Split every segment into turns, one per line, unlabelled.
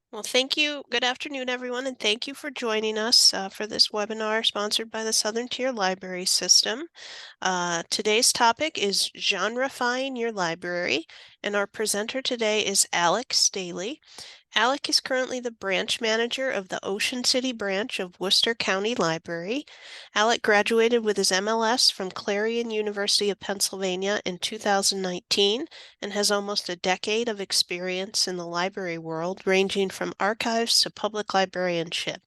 Well, thank you. Good afternoon, everyone, and thank you for joining us for this webinar sponsored by the Southern Tier Library System. Today's topic is Genrefying Your Library, and our presenter today is Alec Staley. Alec is currently the branch manager of the Ocean City branch of Worcester County Library. Alec graduated with his MLS from Clarion University of Pennsylvania in 2019 and has almost a decade of experience in the library world, ranging from archives to public librarianship.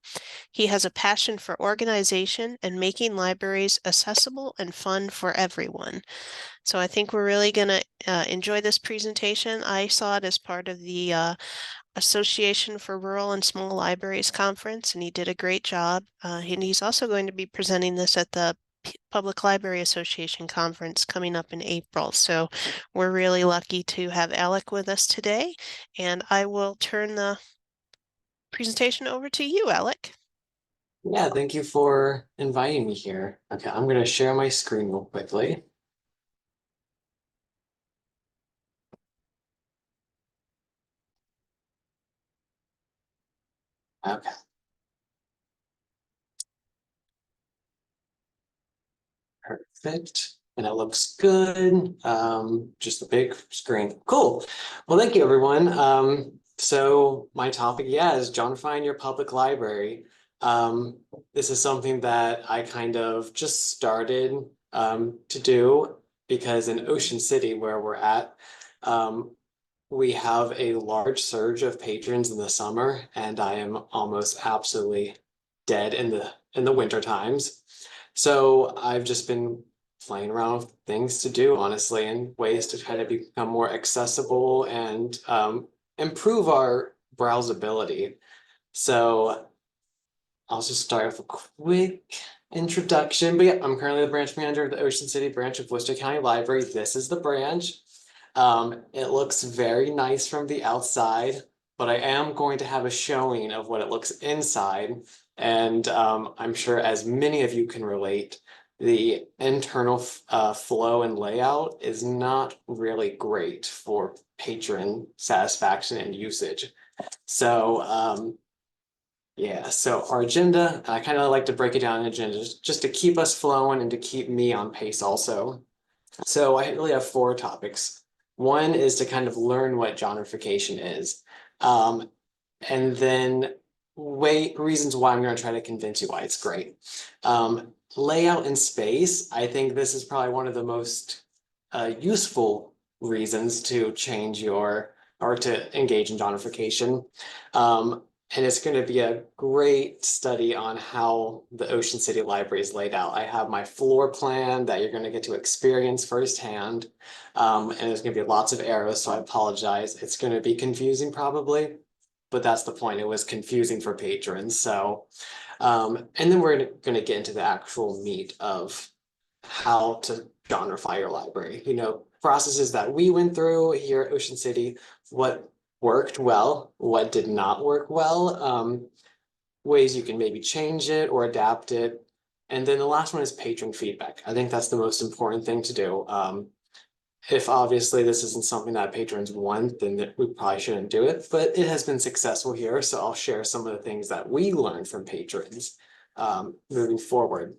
He has a passion for organization and making libraries accessible and fun for everyone. So I think we're really going to enjoy this presentation. I saw it as part of the Association for Rural and Small Libraries Conference, and he did a great job. And he's also going to be presenting this at the Public Library Association Conference coming up in April. So we're really lucky to have Alec with us today, and I will turn the presentation over to you, Alec.
Yeah, thank you for inviting me here. Okay, I'm going to share my screen real quickly. Okay, perfect. And it looks good. Just a big screen. Cool. Well, thank you, everyone. So my topic, yeah, is gentrifying your public library. This is something that I kind of just started to do because in Ocean City, where we're at, um, we have a large surge of patrons in the summer, and I am almost absolutely dead in the winter times. So I've just been playing around with things to do, honestly, and ways to try to become more accessible and improve our browsability. So I'll just start with a quick introduction. But yeah, I'm currently the branch manager of the Ocean City branch of Worcester County Library. This is the branch. It looks very nice from the outside, but I am going to have a showing of what it looks inside. And I'm sure as many of you can relate, the internal flow and layout is not really great for patron satisfaction and usage. So yeah, so our agenda, I kind of like to break it down in agendas just to keep us flowing and to keep me on pace also. So I really have four topics. One is to kind of learn what gentrification is. Um, and then reasons why I'm going to try to convince you why it's great. Layout and space, I think this is probably one of the most useful reasons to change your or to engage in gentrification. And it's going to be a great study on how the Ocean City Library is laid out. I have my floor plan that you're going to get to experience firsthand. And there's going to be lots of arrows, so I apologize. It's going to be confusing probably, but that's the point. It was confusing for patrons. So, and then we're going to get into the actual meat of how to genrefy your library. You know, processes that we went through here at Ocean City, what worked well, what did not work well, ways you can maybe change it or adapt it. And then the last one is patron feedback. I think that's the most important thing to do. If obviously this isn't something that patrons want, then we probably shouldn't do it, but it has been successful here. So I'll share some of the things that we learned from patrons moving forward.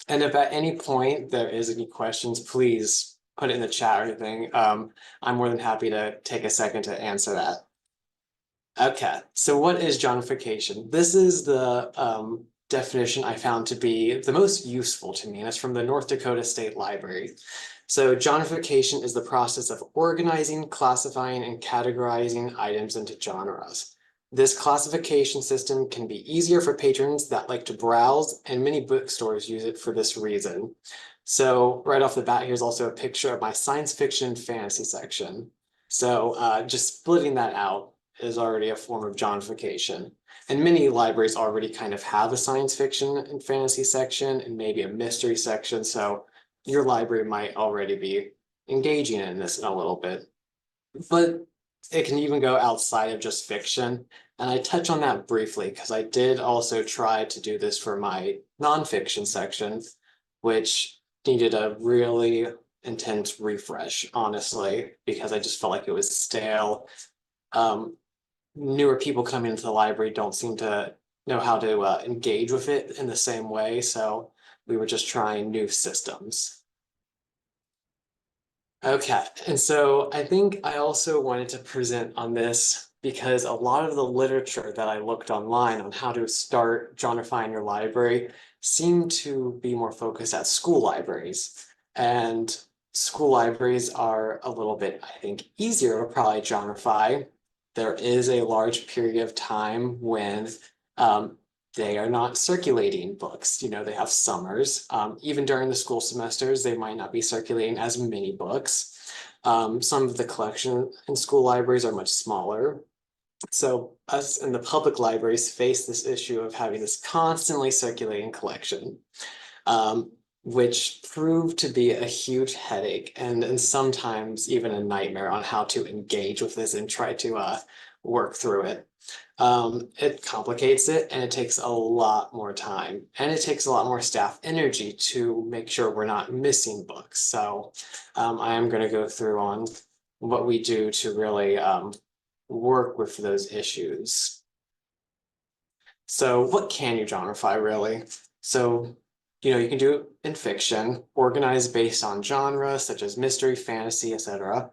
And if at any point there is any questions, please put it in the chat or anything. I'm more than happy to take a second to answer that. Okay, so what is gentrification? This is the definition I found to be the most useful to me, and it's from the North Dakota State Library. So gentrification is the process of organizing, classifying, and categorizing items into genres. This classification system can be easier for patrons that like to browse, and many bookstores use it for this reason. So right off the bat, here's also a picture of my science fiction and fantasy section. So just splitting that out is already a form of gentrification. And many libraries already kind of have a science fiction and fantasy section and maybe a mystery section. So your library might already be engaging in this in a little bit. But it can even go outside of just fiction. And I touch on that briefly because I did also try to do this for my nonfiction section, which needed a really intense refresh, honestly, because I just felt like it was stale. newer people coming into the library don't seem to know how to engage with it in the same way. So we were just trying new systems. Okay, and so I think I also wanted to present on this because a lot of the literature that I looked online on how to start genrefying your library seemed to be more focused at school libraries. And school libraries are a little bit, I think, easier to probably genrefy. There is a large period of time when um, they are not circulating books. You know, they have summers. Even during the school semesters, they might not be circulating as many books. Some of the collection in school libraries are much smaller. So us in the public libraries face this issue of having this constantly circulating collection, um, which proved to be a huge headache and sometimes even a nightmare on how to engage with this and try to work through it. It complicates it and it takes a lot more time and it takes a lot more staff energy to make sure we're not missing books. So I am going to go through on what we do to really work with those issues. So what can you genrefy really? So, you know, you can do it in fiction, organized based on genre such as mystery, fantasy, etc.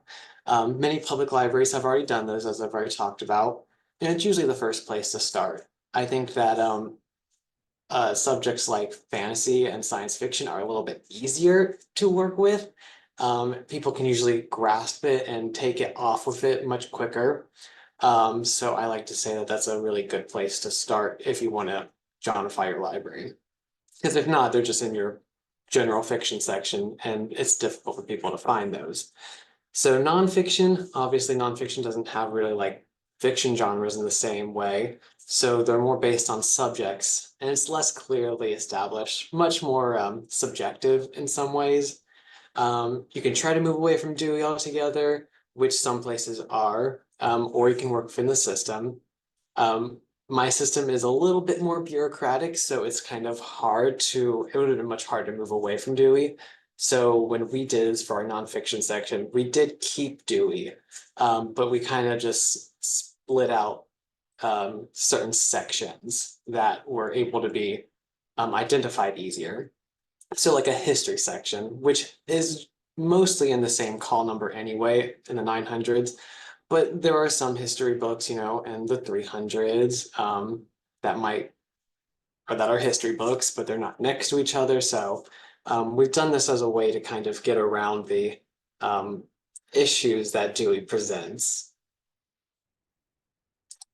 Many public libraries have already done those, as I've already talked about, and it's usually the first place to start. I think that subjects like fantasy and science fiction are a little bit easier to work with. People can usually grasp it and take it off with it much quicker. So I like to say that that's a really good place to start if you want to genrefy your library. Because if not, they're just in your general fiction section and it's difficult for people to find those. So nonfiction, obviously nonfiction doesn't have really like fiction genres in the same way. So they're more based on subjects and it's less clearly established, much more subjective in some ways. You can try to move away from Dewey altogether, which some places are, or you can work within the system. My system is a little bit more bureaucratic, so it's kind of hard to, it would have been much harder to move away from Dewey. So when we did this for our nonfiction section, we did keep Dewey, but we kind of just split out certain sections that were able to be identified easier. So like a history section, which is mostly in the same call number anyway, in the 900s, but there are some history books, you know, in the 300s that might, or that are history books, but they're not next to each other. So we've done this as a way to kind of get around the um, issues that Dewey presents.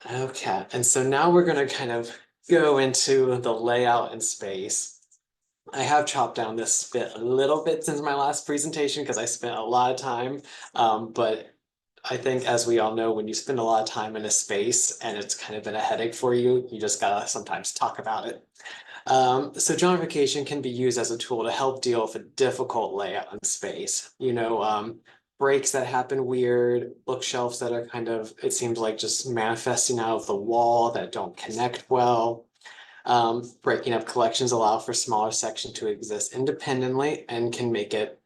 Okay, and so now we're going to kind of go into the layout and space. I have chopped down this bit a little bit since my last presentation because I spent a lot of time, but I think as we all know, when you spend a lot of time in a space and it's kind of been a headache for you, you just gotta sometimes talk about it. So gentrification can be used as a tool to help deal with a difficult layout in space. You know, breaks that happen weird, bookshelves that are kind of, it seems like just manifesting out of the wall that don't connect well. Breaking up collections allow for smaller sections to exist independently and can make it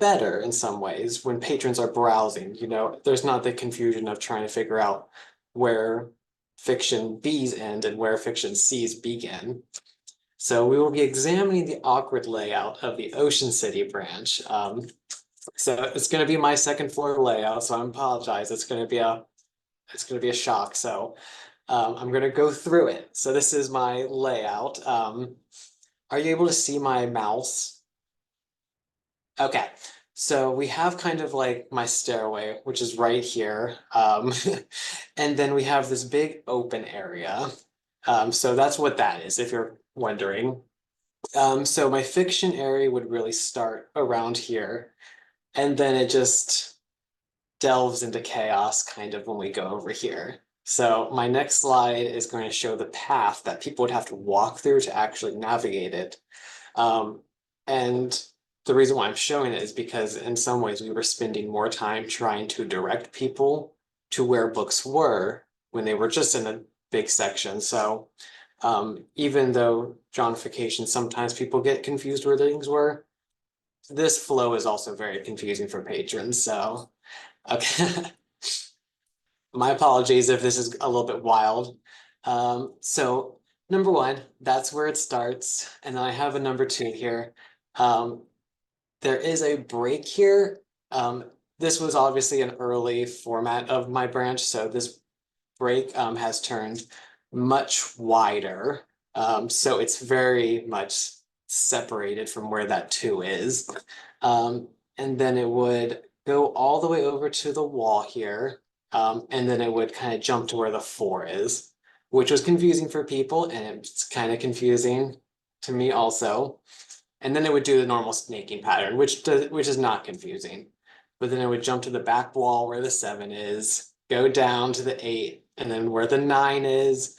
better in some ways when patrons are browsing. You know, there's not the confusion of trying to figure out where fiction B's end and where fiction C's begin. So we will be examining the awkward layout of the Ocean City branch. So it's going to be my second floor layout, so I apologize. It's going to be a shock. So I'm going to go through it. So this is my layout. Are you able to see my mouse? Okay. So we have kind of like my stairway, which is right here. And then we have this big open area. So that's what that is, if you're wondering. So my fiction area would really start around here. And then it just delves into chaos kind of when we go over here. So my next slide is going to show the path that people would have to walk through to actually navigate it. And the reason why I'm showing it is because in some ways we were spending more time trying to direct people to where books were when they were just in a big section. So even though gentrification, sometimes people get confused where things were, this flow is also very confusing for patrons. So, okay. My apologies if this is a little bit wild. So number one, that's where it starts. And then I have a number two here. Um, there is a break here. Um, this was obviously an early format of my branch, so this break has turned much wider. So it's very much separated from where that two is. And then it would go all the way over to the wall here. And then it would kind of jump to where the four is, which was confusing for people, and it's kind of confusing to me also. And then it would do the normal snaking pattern, which is not confusing. But then it would jump to the back wall where the seven is, go down to the eight, and then where the nine is.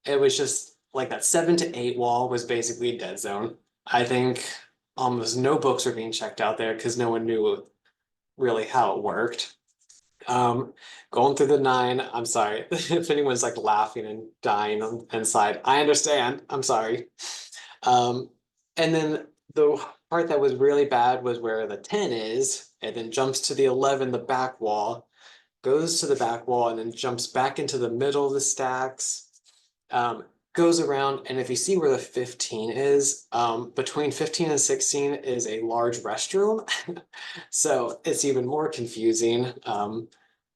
It was just like that 7 to 8 wall was basically a dead zone. I think almost no books were being checked out there because no one knew really how it worked. Um, Going through the nine, I'm sorry if anyone's like laughing and dying on inside. I understand. I'm sorry. Um, and then the part that was really bad was where the 10 is, and then jumps to the 11, the back wall, goes to the back wall, and then jumps back into the middle of the stacks, um, goes around. And if you see where the 15 is, between 15 and 16 is a large restroom. So it's even more confusing.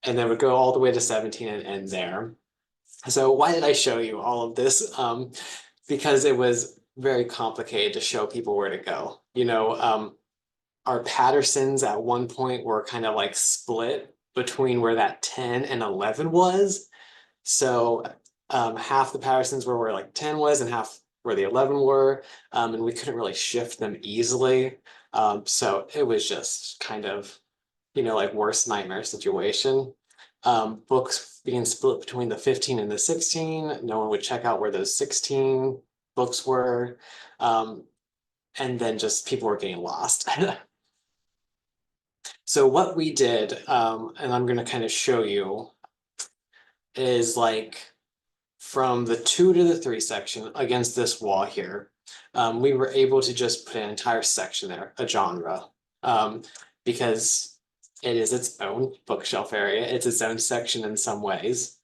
And then would go all the way to 17 and end there. So why did I show you all of this? Because it was very complicated to show people where to go. Our Pattersons at one point were kind of like split between where that 10 and 11 was. So half the Pattersons were where like 10 was and half where the 11 were. And we couldn't really shift them easily. So it was just kind of, like worst nightmare situation. Books being split between the 15 and the 16. No one would check out where those 16 books were. Um, and then just people were getting lost. So what we did, and I'm going to kind of show you, is like from the 2 to the 3 section against this wall here, we were able to just put an entire section there, a genre, because it is its own bookshelf area. It's its own section in some ways.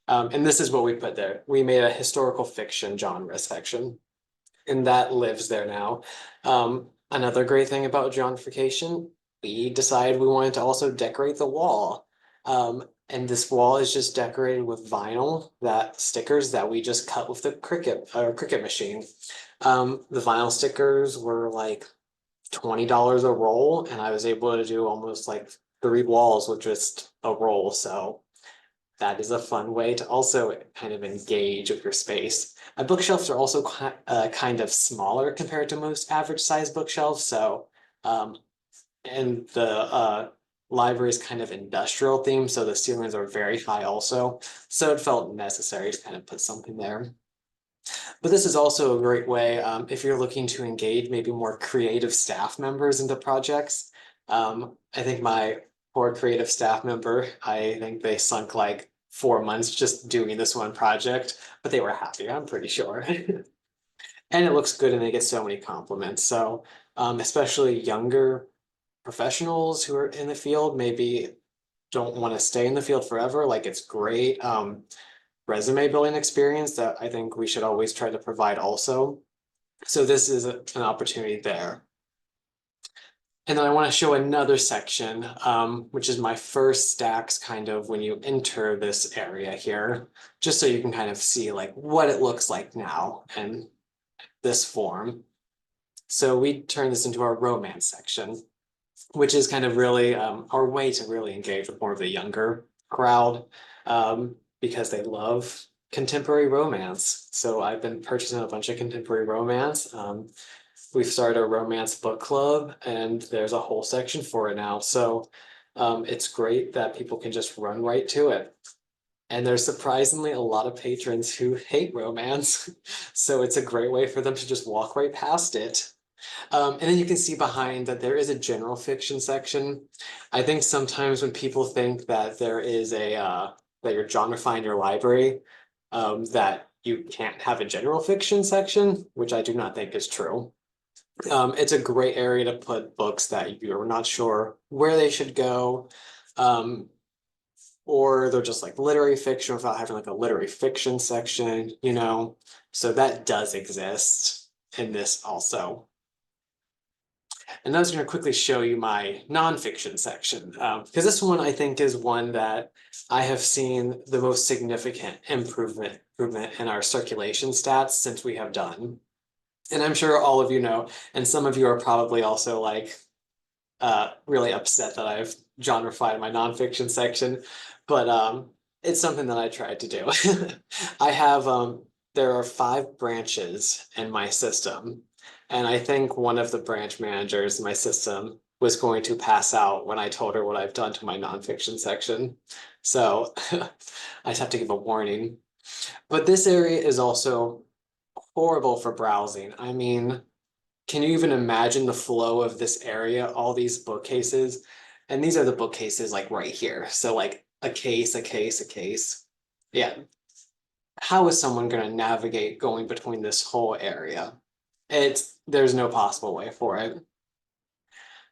And this is what we put there. We made a historical fiction genre section, and that lives there now. Another great thing about gentrification, we decided we wanted to also decorate the wall. And this wall is just decorated with vinyl, that stickers that we just cut with the Cricut machine. The vinyl stickers were like $20 a roll, and I was able to do almost like 3 walls with just a roll. So that is a fun way to also kind of engage with your space. My bookshelves are also kind of smaller compared to most average size bookshelves. So, and the library is kind of industrial themed, so the ceilings are very high also. So it felt necessary to kind of put something there. But this is also a great way if you're looking to engage maybe more creative staff members into projects. I think my poor creative staff member, I think they sunk like 4 months just doing this one project, but they were happy, I'm pretty sure. And it looks good and they get so many compliments. So especially younger professionals who are in the field maybe don't want to stay in the field forever. Like it's great. Resume building experience that I think we should always try to provide also. So this is an opportunity there. And then I want to show another section, which is my first stacks kind of when you enter this area here, just so you can kind of see like what it looks like now and this form. So we turn this into our romance section, which is kind of really our way to really engage with more of the younger crowd, because they love contemporary romance. So I've been purchasing a bunch of contemporary romance. We've started a romance book club, and there's a whole section for it now. So it's great that people can just run right to it. And there's surprisingly a lot of patrons who hate romance. So it's a great way for them to just walk right past it. And then you can see behind that there is a general fiction section. I think sometimes when people think that there is that you're genrefying your library, that you can't have a general fiction section, which I do not think is true. It's a great area to put books that you're not sure where they should go. Um, or they're just like literary fiction without having like a literary fiction section, you know? So that does exist in this also. And I was going to quickly show you my nonfiction section, because this one I think is one that I have seen the most significant improvement in our circulation stats since we have done. And I'm sure all of you know, and some of you are probably also like really upset that I've genrefied my nonfiction section, but it's something that I tried to do. I have there are 5 branches in my system, and I think one of the branch managers in my system was going to pass out when I told her what I've done to my nonfiction section. So I just have to give a warning. But this area is also horrible for browsing. I mean, can you even imagine the flow of this area? All these bookcases, and these are the bookcases like right here. So like a case, a case, a case. Yeah. How is someone going to navigate going between this whole area? There's no possible way for it.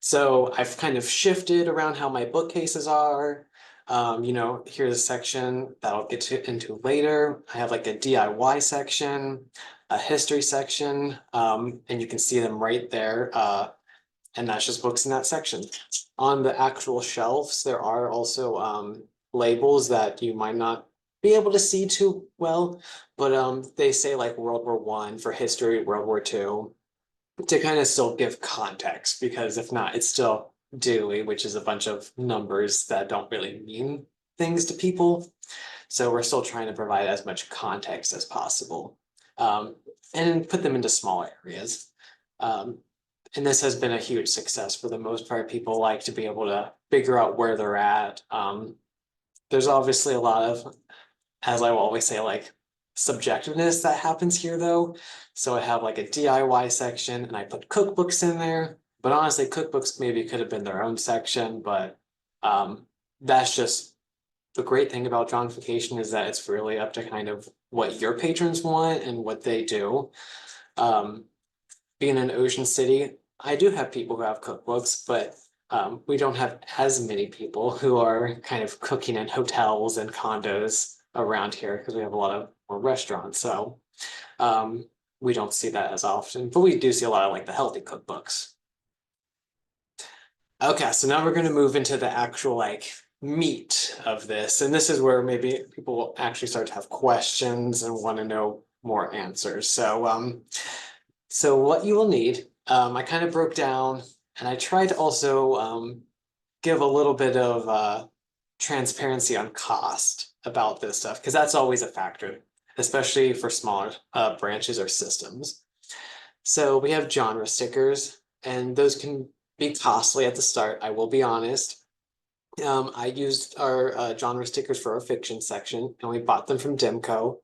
So I've kind of shifted around how my bookcases are. Here's a section that I'll into later. I have like a DIY section, a history section, and you can see them right there. And that's just books in that section. On the actual shelves, there are also labels that you might not be able to see too well, but they say like World War I for history, World War II, to kind of still give context, because if not, it's still Dewey, which is a bunch of numbers that don't really mean things to people. So we're still trying to provide as much context as possible, um, and put them into small areas. Um, and this has been a huge success for the most part. People like to be able to figure out where they're at. There's obviously a lot of, as I will always say, like subjectiveness that happens here though. So I have like a DIY section and I put cookbooks in there, but honestly, cookbooks maybe could have been their own section, but that's just the great thing about gentrification is that it's really up to kind of what your patrons want and what they do. Um, Being in Ocean City, I do have people who have cookbooks, but we don't have as many people who are kind of cooking in hotels and condos around here because we have a lot of more restaurants. So um, we don't see that as often, but we do see a lot of like the healthy cookbooks. Okay, so now we're going to move into the actual like meat of this. And this is where maybe people will actually start to have questions and want to know more answers. So what you will need, I kind of broke down, and I tried to also give a little bit of transparency on cost about this stuff, because that's always a factor, especially for smaller branches or systems. So we have genre stickers, and those can be costly at the start, I will be honest. I used our genre stickers for our fiction section, and we bought them from Demco.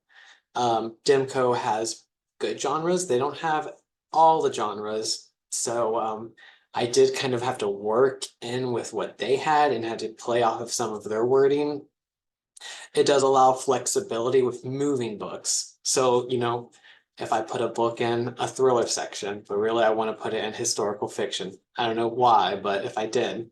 Demco has good genres. They don't have all the genres. So I did kind of have to work in with what they had and had to play off of some of their wording. It does allow flexibility with moving books. So, if I put a book in a thriller section, but really I want to put it in historical fiction, I don't know why, but if I did,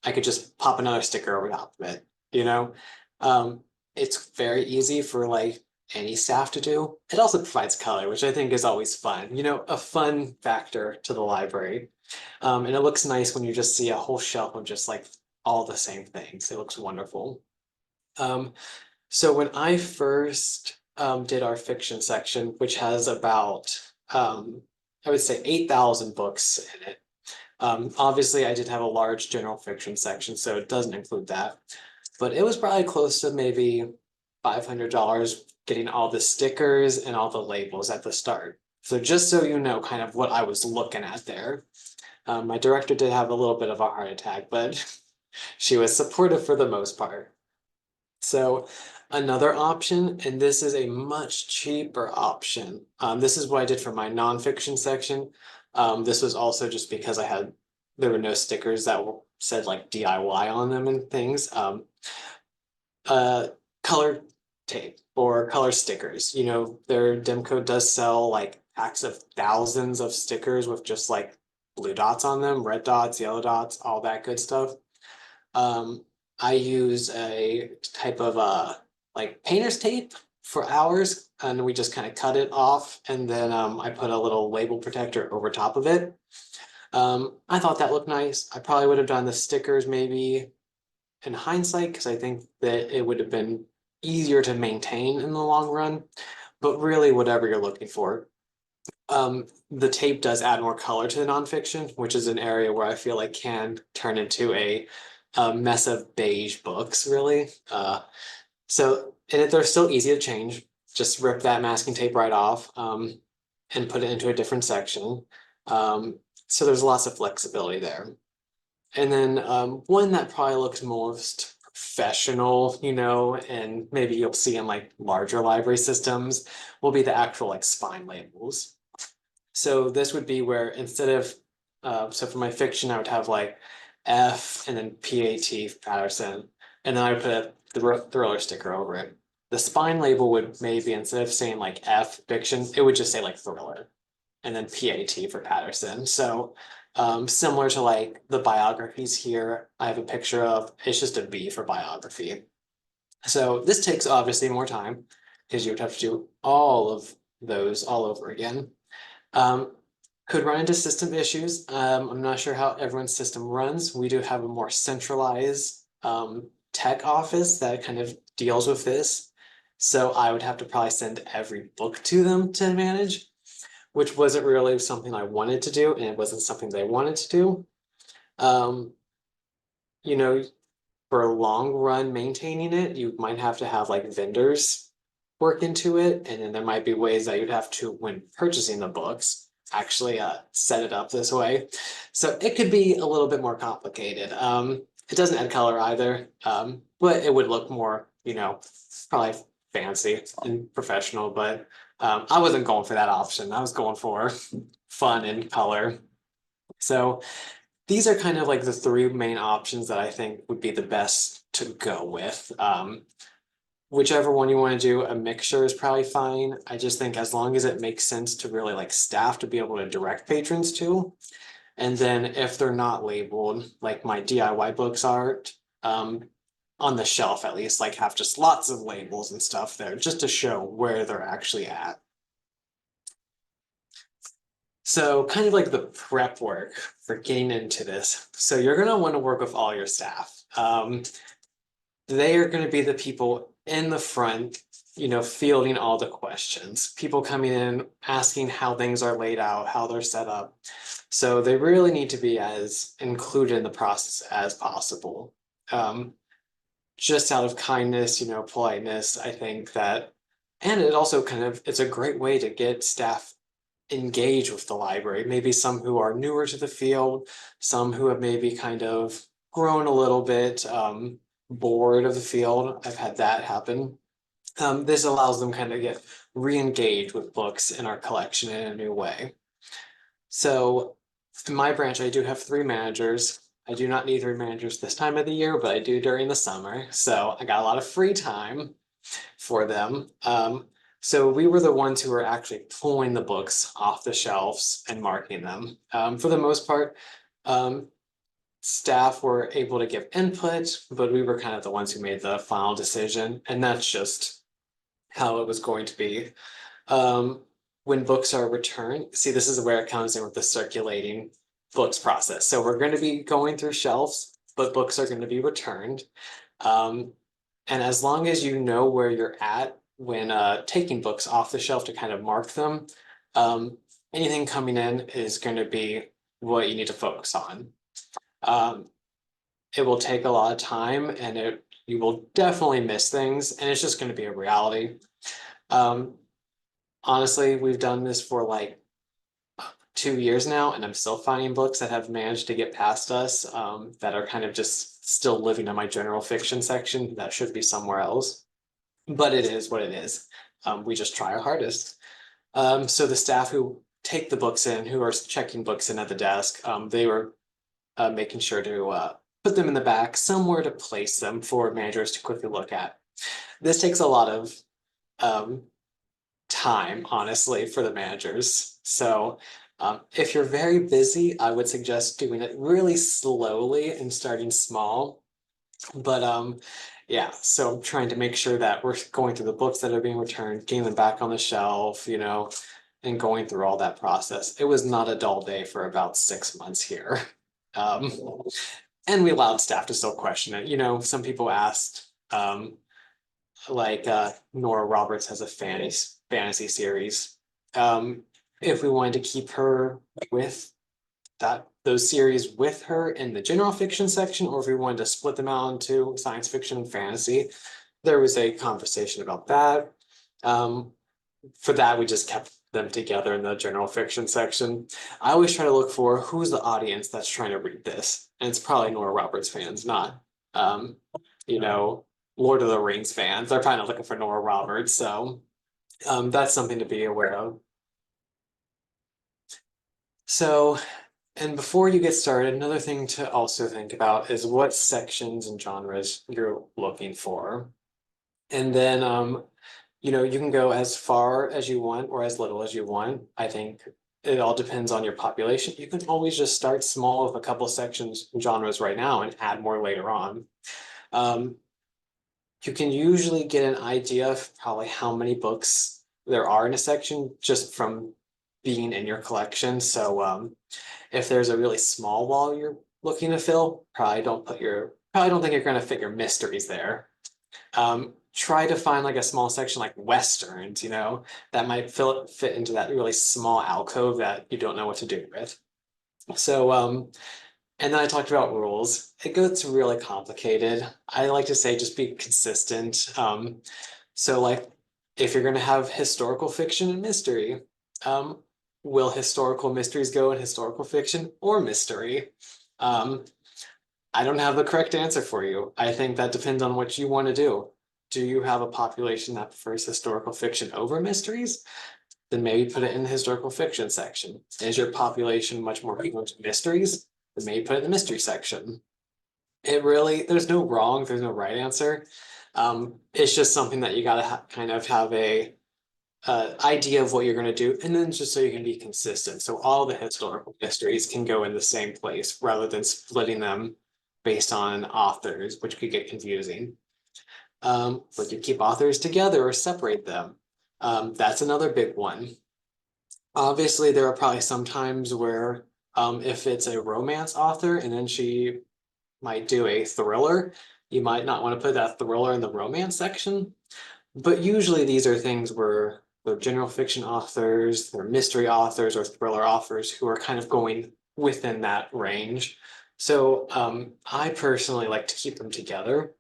I could just pop another sticker over top of it, you know? Um, it's very easy for like any staff to do. It also provides color, which I think is always fun, a fun factor to the library. And it looks nice when you just see a whole shelf of just like all the same things. It looks wonderful. Um, so when I first did our fiction section, which has about, I would say 8,000 books in it. Obviously, I did have a large general fiction section, so it doesn't include that. But it was probably close to maybe $500 getting all the stickers and all the labels at the start. So just so you know kind of what I was looking at there. My director did have a little bit of a heart attack, but she was supportive for the most part. So another option, and this is a much cheaper option. This is what I did for my nonfiction section. This was also just because there were no stickers that said like DIY on them and things. Uh, Color tape or color stickers. Their Demco does sell like packs of thousands of stickers with just like blue dots on them, red dots, yellow dots, all that good stuff. Um, I use a type of like painter's tape for ours, and we just kind of cut it off, and then I put a little label protector over top of it. I thought that looked nice. I probably would have done the stickers maybe in hindsight because I think that it would have been easier to maintain in the long run. But really, whatever you're looking for, the tape does add more color to the nonfiction, which is an area where I feel like can turn into a mess of beige books, really. And they're still easy to change. Just rip that masking tape right off and put it into a different section. Um, so there's lots of flexibility there. And then one that probably looks most professional, and maybe you'll see in like larger library systems will be the actual like spine labels. So this would be where instead of, so for my fiction, I would have like F and then PAT for Patterson, and then I would put a thriller sticker over it. The spine label would maybe instead of saying like F fiction, it would just say like thriller, and then PAT for Patterson. So similar to like the biographies here, I have a picture of, it's just a B for biography. So this takes obviously more time because you would have to do all of those all over again. Um, could run into system issues. I'm not sure how everyone's system runs. We do have a more centralized tech office that kind of deals with this. So I would have to probably send every book to them to manage, which wasn't really something I wanted to do, and it wasn't something they wanted to do. Um, you know, for a long run maintaining it, you might have to have like vendors work into it. And then there might be ways that you'd have to, when purchasing the books, actually set it up this way. So it could be a little bit more complicated. It doesn't add color either, but it would look more, probably fancy and professional. But I wasn't going for that option. I was going for fun and color. So these are kind of like the three main options that I think would be the best to go with. Whichever one you want to do, a mixture is probably fine. I just think as long as it makes sense to really like staff to be able to direct patrons to. And then if they're not labeled, like my DIY books are, um, on the shelf at least, like have just lots of labels and stuff there just to show where they're actually at. So kind of like the prep work for getting into this. So you're going to want to work with all your staff. They are going to be the people in the front, fielding all the questions, people coming in, asking how things are laid out, how they're set up. So they really need to be as included in the process as possible. Um, just out of kindness, politeness, I think that, and it also it's a great way to get staff engaged with the library. Maybe some who are newer to the field, some who have maybe kind of grown a little bit bored of the field. I've had that happen. This allows them kind of get re-engaged with books in our collection in a new way. So in my branch, I do have three managers. I do not need three managers this time of the year, but I do during the summer. So I got a lot of free time for them. So we were the ones who were actually pulling the books off the shelves and marking them. For the most part, um, staff were able to give input, but we were kind of the ones who made the final decision, and that's just how it was going to be. Um, when books are returned, see, this is where it comes in with the circulating books process. So we're going to be going through shelves, but books are going to be returned. Um, and as long as you know where you're at when taking books off the shelf to kind of mark them, um, anything coming in is going to be what you need to focus on. Um, it will take a lot of time and you will definitely miss things, and it's just going to be a reality. Um, honestly, we've done this for like 2 years now, and I'm still finding books that have managed to get past us that are kind of just still living in my general fiction section that should be somewhere else. But it is what it is. We just try our hardest. So the staff who take the books in, who are checking books in at the desk, they were making sure to put them in the back, somewhere to place them for managers to quickly look at. This takes a lot of um, time, honestly, for the managers. So if you're very busy, I would suggest doing it really slowly and starting small. But yeah, so I'm trying to make sure that we're going through the books that are being returned, getting them back on the shelf, and going through all that process. It was not a dull day for about 6 months here. Um, and we allowed staff to still question it. Some people asked, like Nora Roberts has a fantasy series. If we wanted to keep her with those series with her in the general fiction section, or if we wanted to split them out into science fiction and fantasy. There was a conversation about that. Um, for that, we just kept them together in the general fiction section. I always try to look for who's the audience that's trying to read this, and it's probably Nora Roberts fans, not um, you know, Lord of the Rings fans. They're kind of looking for Nora Roberts, so that's something to be aware of. So, and before you get started, another thing to also think about is what sections and genres you're looking for. And then, you can go as far as you want or as little as you want. I think it all depends on your population. You can always just start small with a couple sections and genres right now and add more later on. Um, you can usually get an idea of probably how many books there are in a section just from being in your collection. So if there's a really small wall you're looking to fill, probably don't think you're going to fit your mysteries there. Try to find like a small section like westerns, that might fit into that really small alcove that you don't know what to do with. So and then I talked about rules. It gets really complicated. I like to say just be consistent. So like if you're going to have historical fiction and mystery, um, will historical mysteries go in historical fiction or mystery? Um, I don't have the correct answer for you. I think that depends on what you want to do. Do you have a population that prefers historical fiction over mysteries? Then maybe put it in the historical fiction section. Is your population much more equal to mysteries? Then maybe put it in the mystery section. There's no wrong, there's no right answer. It's just something that you gotta kind of have a idea of what you're going to do, and then just so you can be consistent. So all the historical mysteries can go in the same place rather than splitting them based on authors, which could get confusing. But you keep authors together or separate them. That's another big one. Obviously, there are probably some times where if it's a romance author and then she might do a thriller, you might not want to put that thriller in the romance section. But usually these are things where they're general fiction authors, they're mystery authors or thriller authors who are kind of going within that range. So I personally like to keep them together.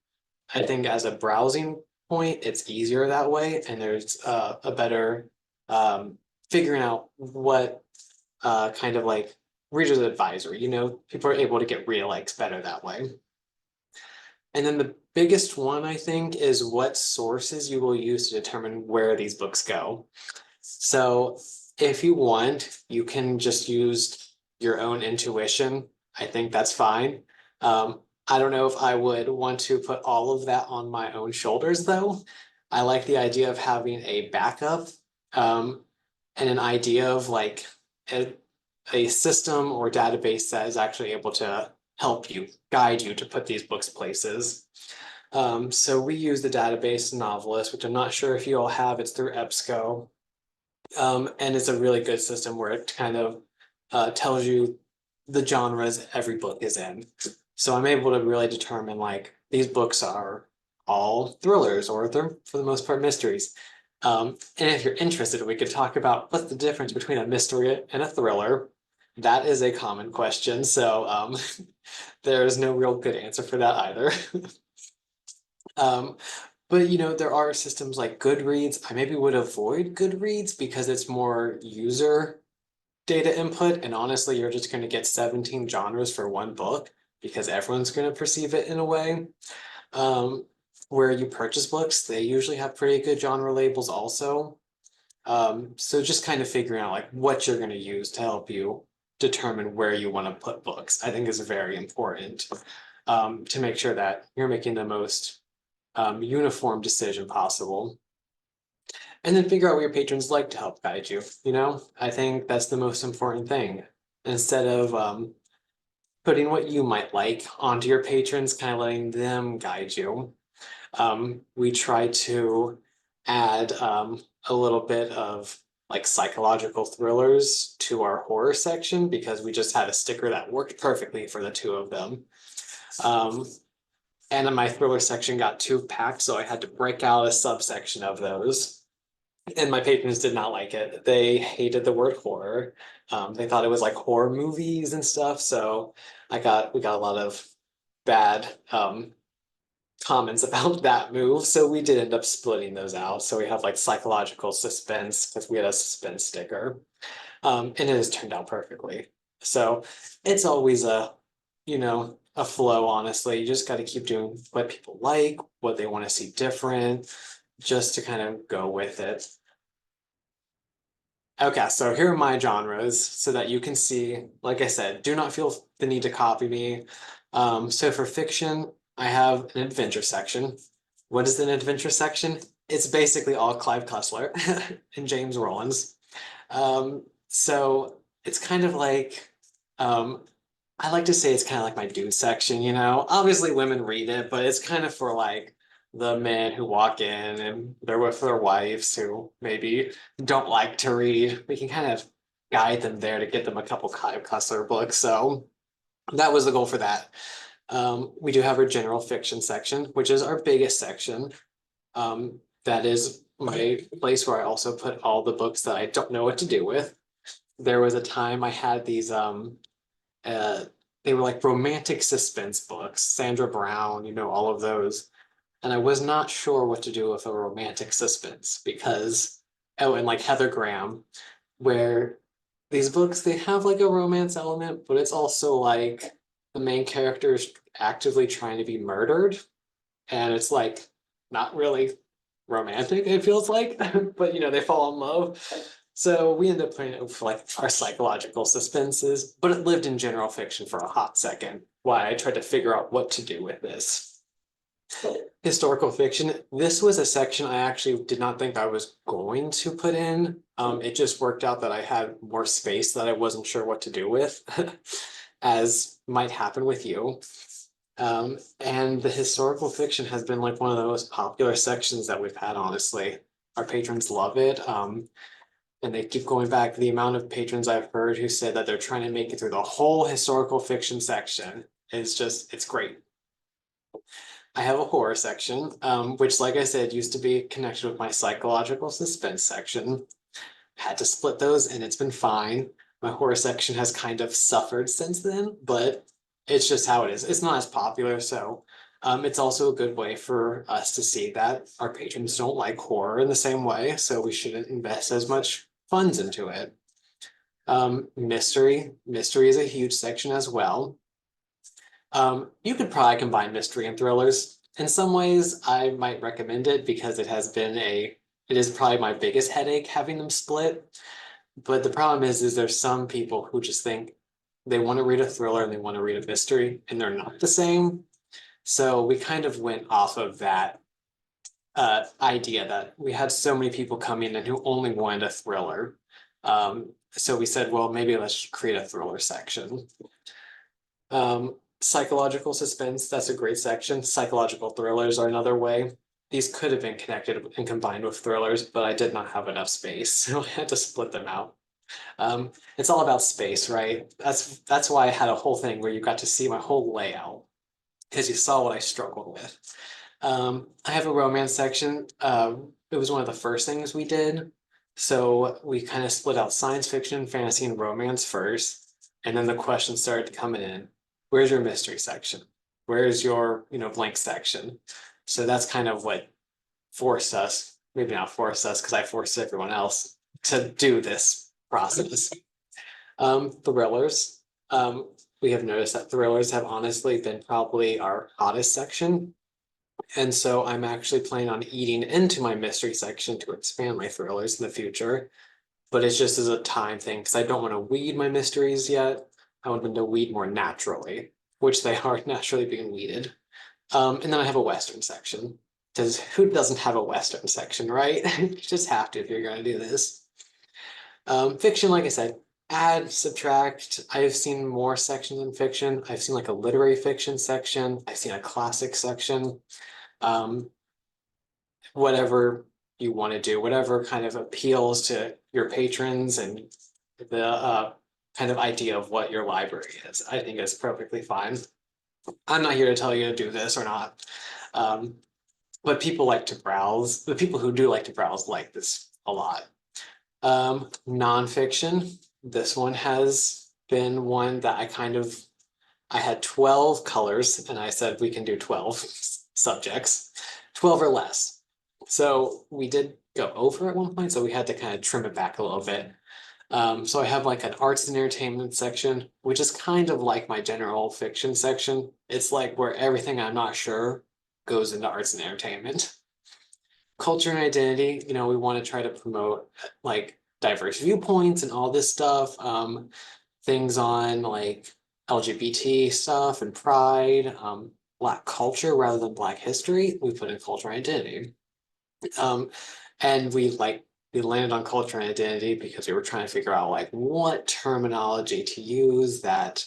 I think as a browsing point, it's easier that way, and there's a better figuring out what kind of like reader's advisory. People are able to get real likes better that way. And then the biggest one, I think, is what sources you will use to determine where these books go. So if you want, you can just use your own intuition. I think that's fine. I don't know if I would want to put all of that on my own shoulders, though. I like the idea of having a backup, and an idea of like a, a system or database that is actually able to help you, guide you to put these books places. So we use the database Novelist, which I'm not sure if you all have. It's through EBSCO. And it's a really good system where it kind of tells you the genres every book is in. So I'm able to really determine like these books are all thrillers or they're for the most part mysteries. And if you're interested, we could talk about what's the difference between a mystery and a thriller. That is a common question. So there is no real good answer for that either. Um, but there are systems like Goodreads. I maybe would avoid Goodreads because it's more user data input. And honestly, you're just going to get 17 genres for one book because everyone's going to perceive it in a way. Um, where you purchase books, they usually have pretty good genre labels also. So just kind of figuring out like what you're going to use to help you determine where you want to put books, I think is very important, to make sure that you're making the most uniform decision possible. And then figure out what your patrons like to help guide you. I think that's the most important thing. Instead of putting what you might like onto your patrons, kind of letting them guide you. We try to add a little bit of like psychological thrillers to our horror section because we just had a sticker that worked perfectly for the two of them. Um, and then my thriller section got too packed, so I had to break out a subsection of those. And my patrons did not like it. They hated the word horror. They thought it was like horror movies and stuff. So we got a lot of bad comments about that move. So we did end up splitting those out. So we have like psychological suspense because we had a suspense sticker. And it has turned out perfectly. So it's always a flow, honestly. You just got to keep doing what people like, what they want to see different, just to kind of go with it. Okay, so here are my genres so that you can see, like I said, do not feel the need to copy me. So for fiction, I have an adventure section. What is an adventure section? It's basically all Clive Cussler and James Rollins. So it's kind of like, um, I like to say it's kind of like my dude section, you know? Obviously, women read it, but it's kind of for like the men who walk in and they're with their wives who maybe don't like to read. We can kind of guide them there to get them a couple Clive Cussler books. So that was the goal for that. We do have our general fiction section, which is our biggest section. That is my place where I also put all the books that I don't know what to do with. There was a time I had these uh they were like romantic suspense books, Sandra Brown, all of those. And I was not sure what to do with a romantic suspense because oh, and like Heather Graham, where these books they have like a romance element, but it's also like the main character is actively trying to be murdered, and it's like not really romantic, it feels like, but they fall in love. So we end up putting it for like our psychological suspenses, but it lived in general fiction for a hot second. Why I tried to figure out what to do with this. Historical fiction. This was a section I actually did not think I was going to put in. It just worked out that I had more space that I wasn't sure what to do with, as might happen with you. And the historical fiction has been like one of the most popular sections that we've had, honestly. Our patrons love it. And they keep going back. The amount of patrons I've heard who said that they're trying to make it through the whole historical fiction section is just, it's great. I have a horror section, which, like I said, used to be connected with my psychological suspense section. Had to split those, and it's been fine. My horror section has kind of suffered since then, but it's just how it is. It's not as popular, so it's also a good way for us to see that our patrons don't like horror in the same way, so we shouldn't invest as much funds into it. Mystery is a huge section as well. You could probably combine mystery and thrillers. In some ways, I might recommend it because it is probably my biggest headache having them split. But the problem is there's some people who just think they want to read a thriller and they want to read a mystery, and they're not the same. So we kind of went off of that idea that we had so many people come in and who only wanted a thriller. So we said, well, maybe let's create a thriller section. Psychological suspense, that's a great section. Psychological thrillers are another way. These could have been connected and combined with thrillers, but I did not have enough space, so I had to split them out. It's all about space, right? That's why I had a whole thing where you got to see my whole layout because you saw what I struggled with. I have a romance section. It was one of the first things we did. So we kind of split out science fiction, fantasy, and romance first. And then the questions started coming in. Where's your mystery section? Where's your, blank section? So that's kind of what forced us, maybe not forced us, because I forced everyone else to do this process. Thrillers. We have noticed that thrillers have honestly been probably our hottest section. And so I'm actually planning on eating into my mystery section to expand my thrillers in the future. But it's just as a time thing because I don't want to weed my mysteries yet. I want them to weed more naturally, which they are naturally being weeded. And then I have a Western section. Because who doesn't have a Western section, right? You just have to if you're going to do this. Fiction, like I said, Add, subtract. I've seen more sections in fiction. I've seen like a literary fiction section. I've seen a classic section. Um, whatever you want to do, whatever kind of appeals to your patrons and the kind of idea of what your library is, I think is perfectly fine. I'm not here to tell you to do this or not. Um, but people like to browse. The people who do like to browse like this a lot. Nonfiction. This one has been one that I had 12 colors and I said we can do 12 subjects, 12 or less. So we did go over at one point, so we had to kind of trim it back a little bit. So I have like an arts and entertainment section, which is kind of like my general fiction section. It's like where everything I'm not sure goes into arts and entertainment. Culture and identity, we want to try to promote like diverse viewpoints and all this stuff. Things on like LGBT stuff and pride, Black culture rather than Black history. We put in culture and identity. Um, and we landed on culture and identity because we were trying to figure out like what terminology to use that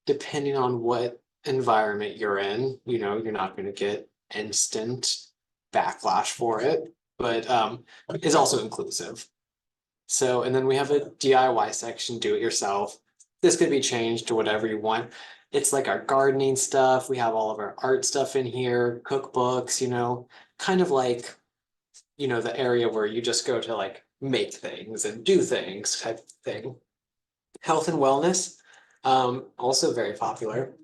depending on what environment you're in, you're not going to get instant backlash for it, but is also inclusive. So, and then we have a DIY section, do it yourself. This could be changed to whatever you want. It's like our gardening stuff. We have all of our art stuff in here, cookbooks, kind of like, the area where you just go to like make things and do things type of thing. Health and wellness, also very popular.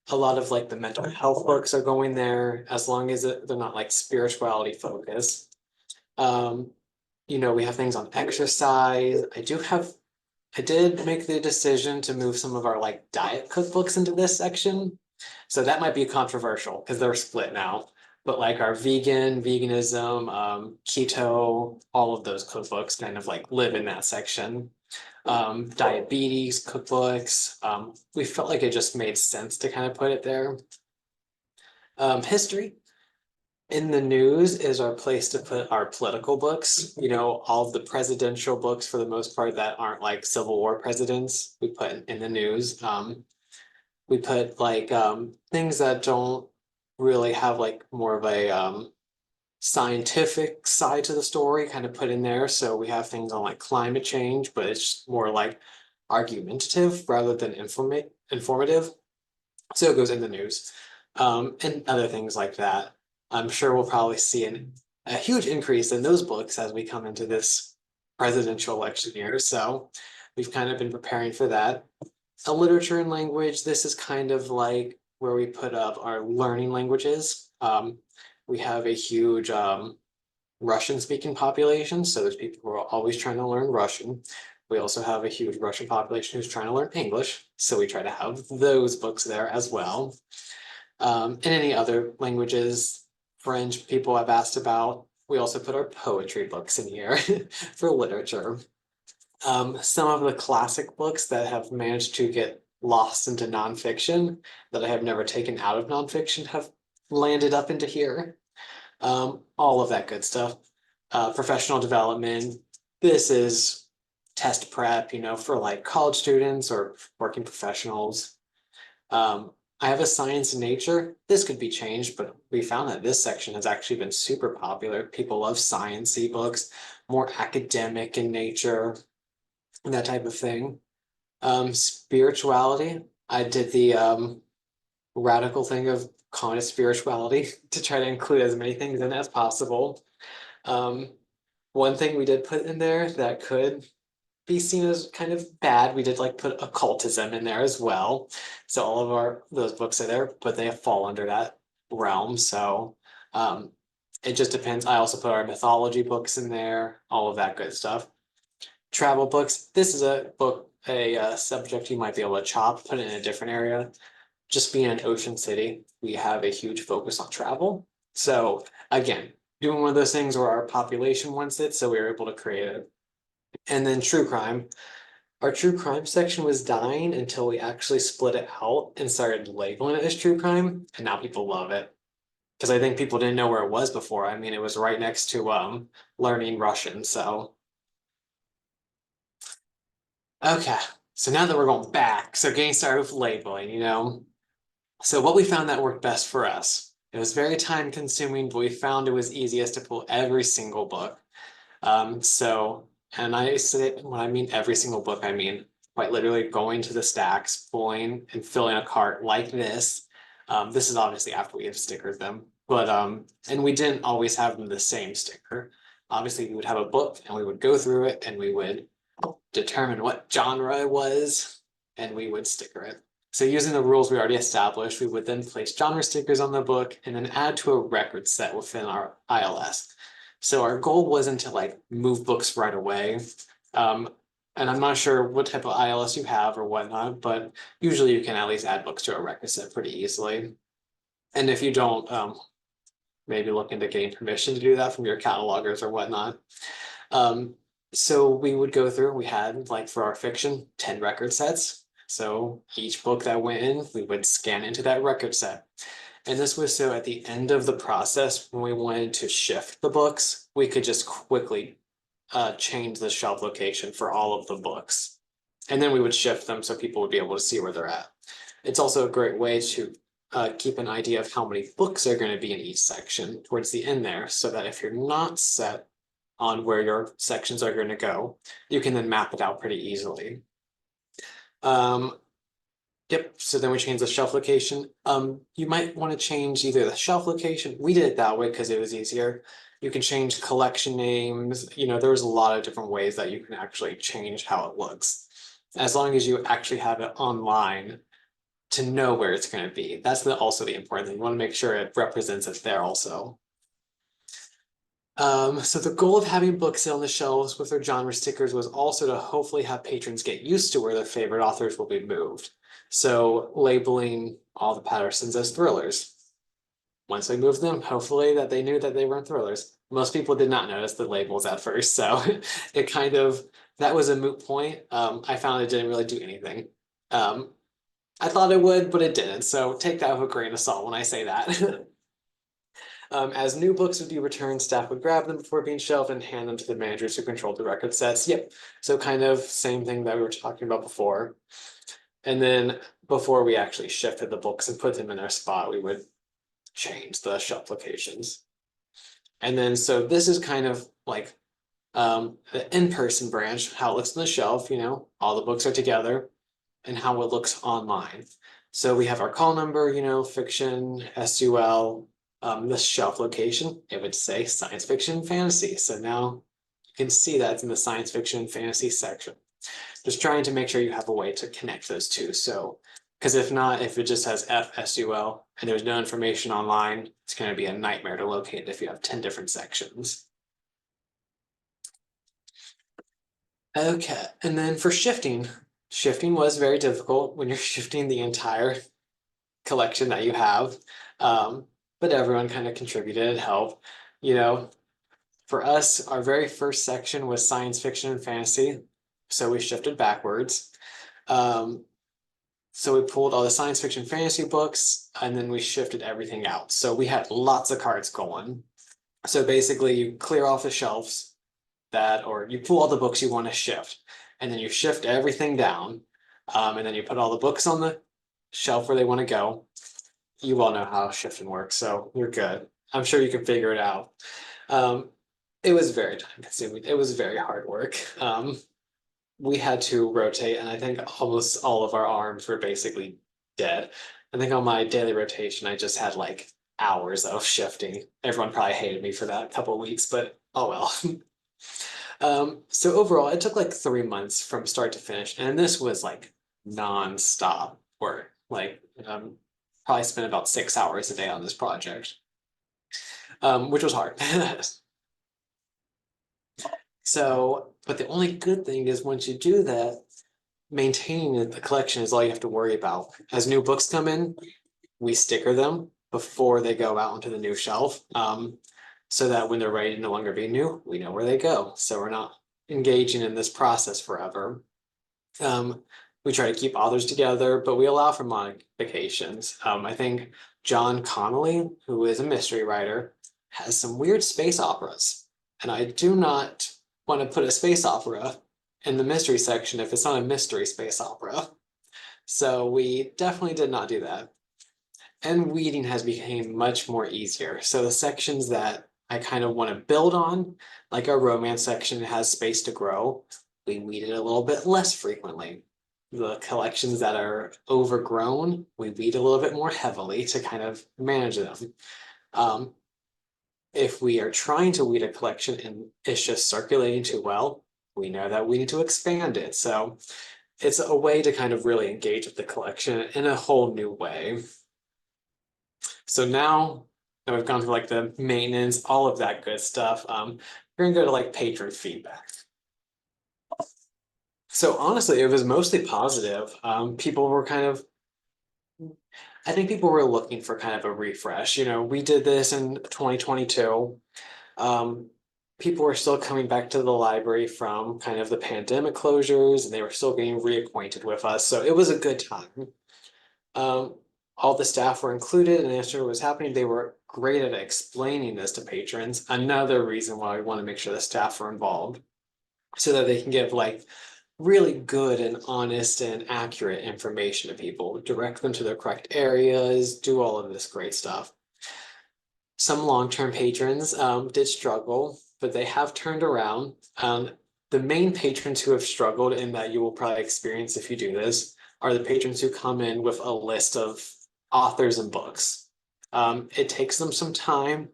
A lot of like the mental health books are going there as long as they're not like spirituality focused. Um, we have things on exercise. I did make the decision to move some of our like diet cookbooks into this section. So that might be controversial because they're split now. But like our veganism, keto, all of those cookbooks kind of like live in that section. Diabetes cookbooks. We felt like it just made sense to kind of put it there. History in the news is our place to put our political books. All of the presidential books for the most part that aren't like Civil War presidents, we put in the news. We put like things that don't really have like more of a scientific side to the story kind of put in there. So we have things on like climate change, but it's more like argumentative rather than informative. So it goes in the news, and other things like that. I'm sure we'll probably see a huge increase in those books as we come into this presidential election year. So we've kind of been preparing for that. A literature and language, this is kind of like where we put up our learning languages. We have a huge Russian speaking population, so there's people who are always trying to learn Russian. We also have a huge Russian population who's trying to learn English, so we try to have those books there as well. And any other languages, French people I've asked about. We also put our poetry books in here for literature. Some of the classic books that have managed to get lost into nonfiction that I have never taken out of nonfiction have landed up into here. All of that good stuff. Professional development. This is test prep, for like college students or working professionals. I have a science and nature. This could be changed, but we found that this section has actually been super popular. People love sciencey books, more academic in nature, and that type of thing. Spirituality. I did the radical thing of calling it spirituality to try to include as many things in as possible. Um, one thing we did put in there that could be seen as kind of bad, we did like put occultism in there as well. So all of those books are there, but they fall under that realm. So um, it just depends. I also put our mythology books in there, all of that good stuff. Travel books. This is a book, a subject you might be able to chop, put it in a different area. Just being an ocean city, we have a huge focus on travel. So again, doing one of those things where our population wants it, so we were able to create it. And then true crime. Our true crime section was dying until we actually split it out and started labeling it as true crime, and now people love it. Because I think people didn't know where it was before. I mean, it was right next to learning Russian, so Okay, so now that we're going back, so getting started with labeling, So what we found that worked best for us. It was very time consuming, but we found it was easiest to pull every single book. So, and I say when I mean every single book, I mean quite literally going to the stacks, pulling and filling a cart like this. This is obviously after we have stickered them, but and we didn't always have them the same sticker. Obviously, we would have a book and we would go through it and we would determine what genre it was and we would sticker it. So using the rules we already established, we would then place genre stickers on the book and then add to a record set within our ILS. So our goal wasn't to like move books right away. Um, and I'm not sure what type of ILS you have or whatnot, but usually you can at least add books to a record set pretty easily. And if you don't, maybe look into getting permission to do that from your catalogers or whatnot. Um, so we would go through, we had like for our fiction, 10 record sets. So each book that went in, we would scan into that record set. And this was so at the end of the process, when we wanted to shift the books, we could just quickly change the shelf location for all of the books. And then we would shift them so people would be able to see where they're at. It's also a great way to keep an idea of how many books are going to be in each section towards the end there, so that if you're not set on where your sections are going to go, you can then map it out pretty easily. Um, Yep, so then we change the shelf location. You might want to change either the shelf location. We did it that way because it was easier. You can change collection names. There's a lot of different ways that you can actually change how it looks. As long as you actually have it online to know where it's going to be. That's also the important thing. You want to make sure it represents it there also. So the goal of having books sit on the shelves with their genre stickers was also to hopefully have patrons get used to where their favorite authors will be moved. So labeling all the Pattersons as thrillers. Once they moved them, hopefully that they knew that they weren't thrillers. Most people did not notice the labels at first, so it kind of that was a moot point. I found it didn't really do anything. Um, I thought it would, but it didn't. So take that with a grain of salt when I say that. As new books would be returned, staff would grab them before being shelved and hand them to the managers who controlled the record sets. Yep. So kind of same thing that we were talking about before. And then before we actually shifted the books and put them in their spot, we would change the shelf locations. And then so this is kind of like the in-person branch, how it looks on the shelf, all the books are together and how it looks online. So we have our call number, fiction, SUL, the shelf location, it would say science fiction fantasy. So now you can see that it's in the science fiction fantasy section. Just trying to make sure you have a way to connect those two. So, because if not, if it just has FSUL and there's no information online, it's going to be a nightmare to locate if you have 10 different sections. Okay, and then for shifting, shifting was very difficult when you're shifting the entire collection that you have. Um, but everyone kind of contributed, helped. You know, for us, our very first section was science fiction and fantasy. So we shifted backwards. Um, so we pulled all the science fiction fantasy books and then we shifted everything out. So we had lots of cards going. So basically you clear off the shelves or you pull all the books you want to shift and then you shift everything down. And then you put all the books on the shelf where they want to go. You all know how shifting works, so you're good. I'm sure you can figure it out. Um, it was very time consuming. It was very hard work. We had to rotate, and I think almost all of our arms were basically dead. I think on my daily rotation, I just had like hours of shifting. Everyone probably hated me for that couple of weeks, but oh well. So overall, it took like 3 months from start to finish, and this was like non-stop work. Probably spent about 6 hours a day on this project, which was hard. So, but the only good thing is once you do that, maintaining the collection is all you have to worry about. As new books come in, we sticker them before they go out onto the new shelf, so that when they're ready to no longer be new, we know where they go. So we're not engaging in this process forever. Um, we try to keep authors together, but we allow for modifications. I think John Connolly, who is a mystery writer, has some weird space operas. And I do not want to put a space opera in the mystery section if it's not a mystery space opera. So we definitely did not do that. And weeding has become much more easier. So the sections that I kind of want to build on, like our romance section has space to grow, we weed it a little bit less frequently. The collections that are overgrown, we weed a little bit more heavily to kind of manage them. Um, if we are trying to weed a collection and it's just circulating too well, we know that we need to expand it. So it's a way to kind of really engage with the collection in a whole new way. So now that we've gone through like the maintenance, all of that good stuff, we're gonna go to like patron feedback. So honestly, it was mostly positive. People were kind of, I think people were looking for kind of a refresh. You know, we did this in 2022. Um, People were still coming back to the library from kind of the pandemic closures, and they were still getting reacquainted with us. So it was a good time. Um, all the staff were included and answered what was happening. They were great at explaining this to patrons. Another reason why we want to make sure the staff are involved so that they can give like really good and honest and accurate information to people, direct them to the correct areas, do all of this great stuff. Some long-term patrons did struggle, but they have turned around. The main patrons who have struggled and that you will probably experience if you do this are the patrons who come in with a list of authors and books. It takes them some time,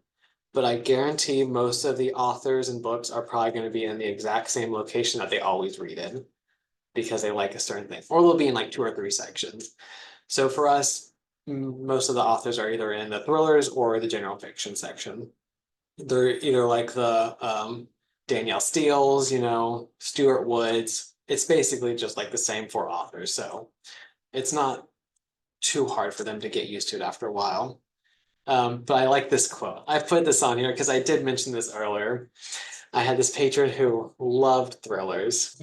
but I guarantee most of the authors and books are probably going to be in the exact same location that they always read in because they like a certain thing, or they'll be in like 2 or 3 sections. So for us, most of the authors are either in the thrillers or the general fiction section. They're either like the Danielle Steele's, you know, Stuart Woods. It's basically just like the same 4 authors. So it's not too hard for them to get used to it after a while. But I like this quote. I put this on here because I did mention this earlier. I had this patron who loved thrillers,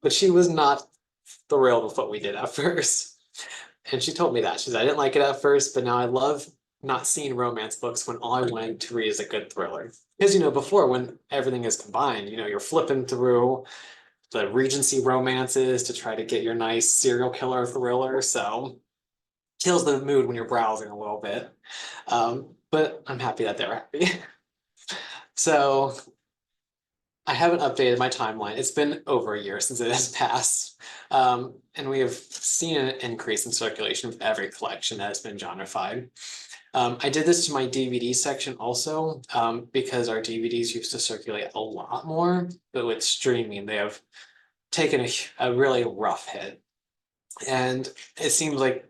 but she was not thrilled with what we did at first. And she told me that. She said, I didn't like it at first, but now I love not seeing romance books when all I wanted to read is a good thriller. Because, you know, before when everything is combined, you know, you're flipping through the Regency romances to try to get your nice serial killer thriller. So kills the mood when you're browsing a little bit. But I'm happy that they're happy. So I haven't updated my timeline. It's been over a year since it has passed. And we have seen an increase in circulation with every collection that has been genrefied. I did this to my DVD section also, because our DVDs used to circulate a lot more, but with streaming, they have taken a really rough hit. And it seems like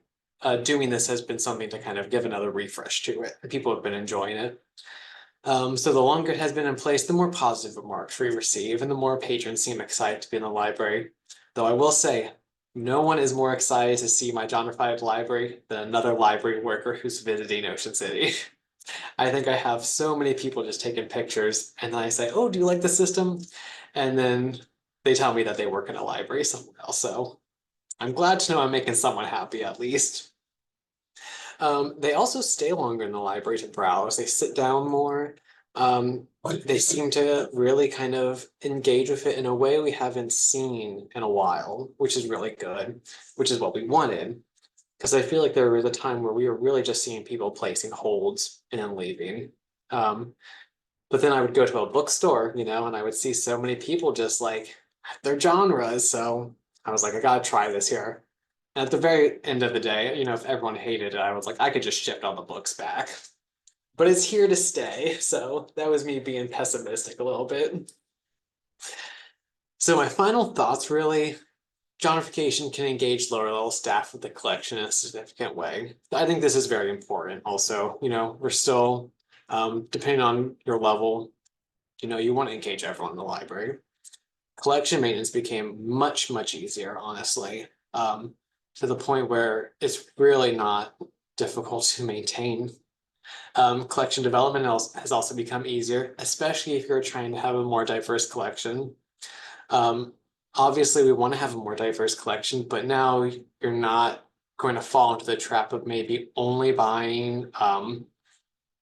doing this has been something to kind of give another refresh to it. People have been enjoying it. So the longer it has been in place, the more positive remarks we receive and the more patrons seem excited to be in the library. Though I will say, no one is more excited to see my genrefied library than another library worker who's visiting Ocean City. I think I have so many people just taking pictures and then I say, oh, do you like the system? And then they tell me that they work in a library somewhere else. So I'm glad to know I'm making someone happy at least. They also stay longer in the library to browse. They sit down more. They seem to really kind of engage with it in a way we haven't seen in a while, which is really good, which is what we wanted. Because I feel like there was a time where we were really just seeing people placing holds and then leaving. But then I would go to a bookstore, you know, and I would see so many people just like their genres. So I was like, I gotta try this here. And at the very end of the day, you know, if everyone hated it, I was like, I could just ship all the books back. But it's here to stay. So that was me being pessimistic a little bit. So my final thoughts really, gentrification can engage lower level staff with the collection in a significant way. I think this is very important also. You know, we're still, depending on your level, you know, you want to engage everyone in the library. Collection maintenance became much, much easier, honestly, to the point where it's really not difficult to maintain. Collection development has also become easier, especially if you're trying to have a more diverse collection. Um, Obviously, we want to have a more diverse collection, but now you're not going to fall into the trap of maybe only buying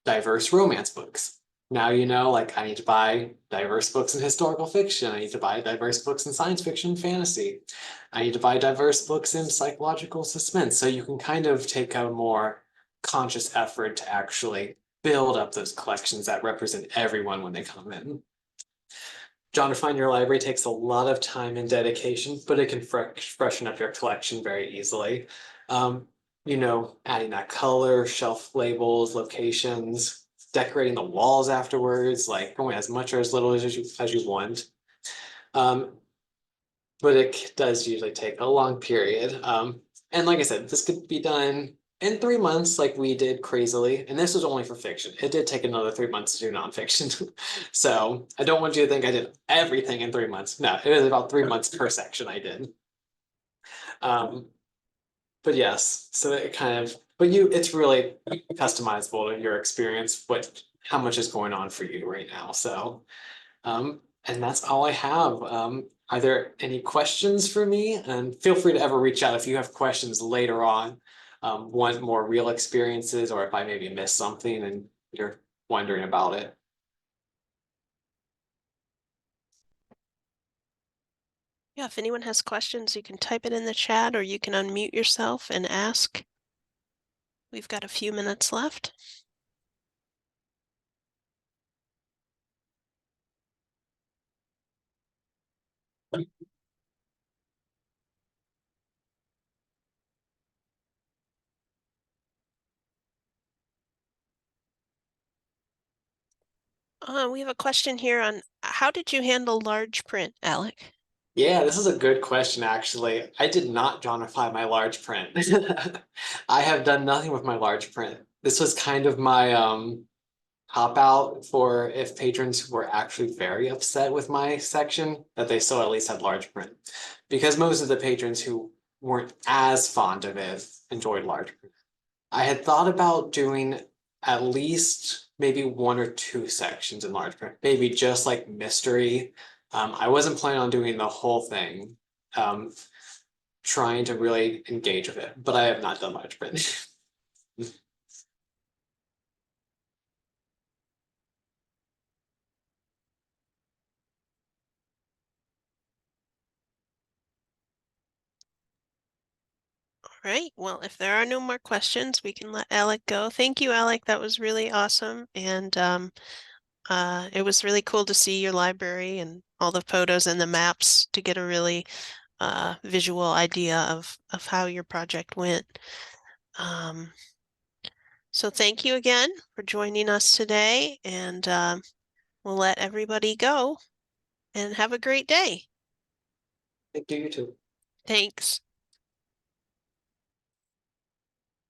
diverse romance books. Now you know, like, I need to buy diverse books in historical fiction. I need to buy diverse books in science fiction and fantasy. I need to buy diverse books in psychological suspense. So you can kind of take a more conscious effort to actually build up those collections that represent everyone when they come in. Genrefying your library takes a lot of time and dedication, but it can freshen up your collection very easily. Um, adding that color, shelf labels, locations, decorating the walls afterwards, like going as much or as little as you want. Um, but it does usually take a long period. And like I said, this could be done in 3 months, like we did crazily. And this was only for fiction. It did take another 3 months to do nonfiction. So I don't want you to think I did everything in 3 months. No, it was about 3 months per section I did. Um, but yes, so it kind of, but it's really customizable to your experience, how much is going on for you right now. So and that's all I have. Are there any questions for me? And feel free to ever reach out if you have questions later on, want more real experiences, or if I maybe missed something and you're wondering about it.
Yeah, if anyone has questions, you can type it in the chat or you can unmute yourself and ask. We've got a few minutes left. We have a question here on how did you handle large print, Alec?
Yeah, this is a good question, actually. I did not genreify my large print. I have done nothing with my large print. This was kind of my cop out for if patrons were actually very upset with my section, that they still at least had large print. Because most of the patrons who weren't as fond of it enjoyed large print. I had thought about doing at least maybe one or two sections in large print, maybe just like mystery. I wasn't planning on doing the whole thing, trying to really engage with it, but I have not done large print.
All right, well, if there are no more questions, we can let Alec go. Thank you, Alec. That was really awesome. And it was really cool to see your library and all the photos and the maps to get a really visual idea of how your project went. Um, so thank you again for joining us today, and we'll let everybody go and have a great day.
Thank you, you too.
Thanks.